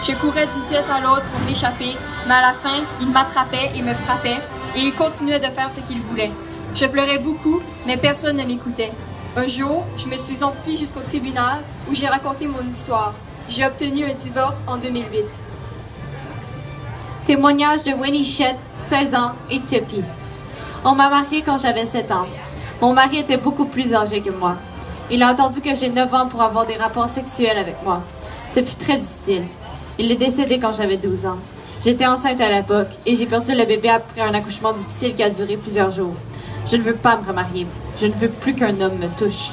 Je courais d'une pièce à l'autre pour m'échapper, mais à la fin, il m'attrapait et me frappait, et il continuait de faire ce qu'il voulait. Je pleurais beaucoup, mais personne ne m'écoutait. Un jour, je me suis enfuie jusqu'au tribunal où j'ai raconté mon histoire. J'ai obtenu un divorce en 2008. Témoignage de Winnie Shedd, 16 ans, Éthiopie. On m'a mariée quand j'avais 7 ans. Mon mari était beaucoup plus âgé que moi. Il a attendu que j'ai 9 ans pour avoir des rapports sexuels avec moi. Ce fut très difficile. Il est décédé quand j'avais 12 ans. J'étais enceinte à l'époque et j'ai perdu le bébé après un accouchement difficile qui a duré plusieurs jours. Je ne veux pas me remarier. Je ne veux plus qu'un homme me touche.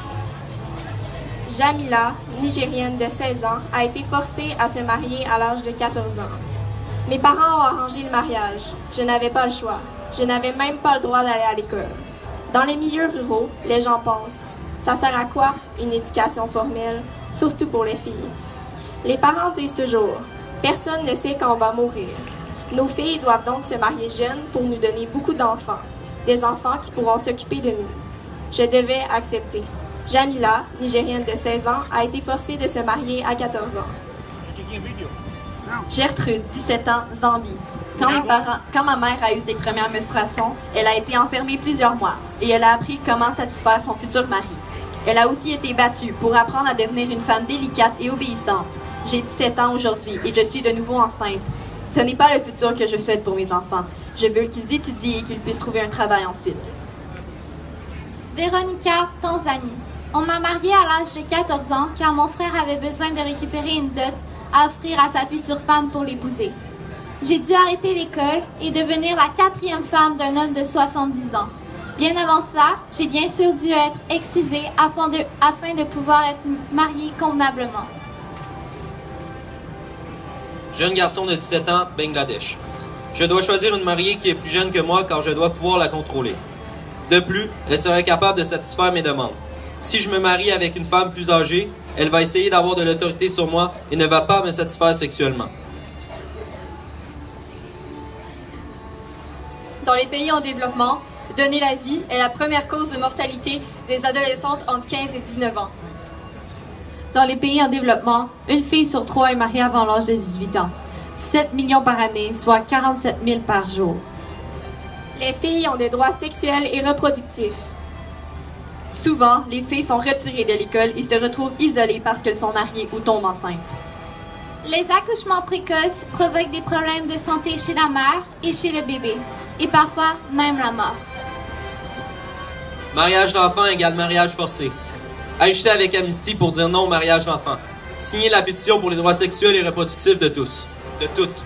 Jamila, nigérienne de 16 ans, a été forcée à se marier à l'âge de 14 ans. Mes parents ont arrangé le mariage. Je n'avais pas le choix. Je n'avais même pas le droit d'aller à l'école. Dans les milieux ruraux, les gens pensent « Ça sert à quoi une éducation formelle, surtout pour les filles ?» Les parents disent toujours « Personne ne sait quand on va mourir. » Nos filles doivent donc se marier jeunes pour nous donner beaucoup d'enfants, des enfants qui pourront s'occuper de nous. Je devais accepter. Jamila, nigérienne de 16 ans, a été forcée de se marier à 14 ans. Gertrude, 17 ans, Zambie. Quand ma mère a eu ses premières menstruations, elle a été enfermée plusieurs mois et elle a appris comment satisfaire son futur mari. Elle a aussi été battue pour apprendre à devenir une femme délicate et obéissante. J'ai 17 ans aujourd'hui et je suis de nouveau enceinte. Ce n'est pas le futur que je souhaite pour mes enfants. Je veux qu'ils étudient et qu'ils puissent trouver un travail ensuite. Véronica, Tanzanie. On m'a mariée à l'âge de 14 ans car mon frère avait besoin de récupérer une dot à offrir à sa future femme pour l'épouser. J'ai dû arrêter l'école et devenir la 4e femme d'un homme de 70 ans. Bien avant cela, j'ai bien sûr dû être excisée afin de pouvoir être mariée convenablement. Jeune garçon de 17 ans, Bangladesh. Je dois choisir une mariée qui est plus jeune que moi car je dois pouvoir la contrôler. De plus, elle serait capable de satisfaire mes demandes. Si je me marie avec une femme plus âgée, elle va essayer d'avoir de l'autorité sur moi et ne va pas me satisfaire sexuellement. Dans les pays en développement, donner la vie est la première cause de mortalité des adolescentes entre 15 et 19 ans. Dans les pays en développement, une fille sur 3 est mariée avant l'âge de 18 ans. 17 millions par année, soit 47 000 par jour. Les filles ont des droits sexuels et reproductifs. Souvent, les filles sont retirées de l'école et se retrouvent isolées parce qu'elles sont mariées ou tombent enceintes. Les accouchements précoces provoquent des problèmes de santé chez la mère et chez le bébé, et parfois même la mort. Mariage d'enfants égale mariage forcé. Agissez avec Amnesty pour dire non au mariage d'enfants. Signez la pétition pour les droits sexuels et reproductifs de tous. De toutes.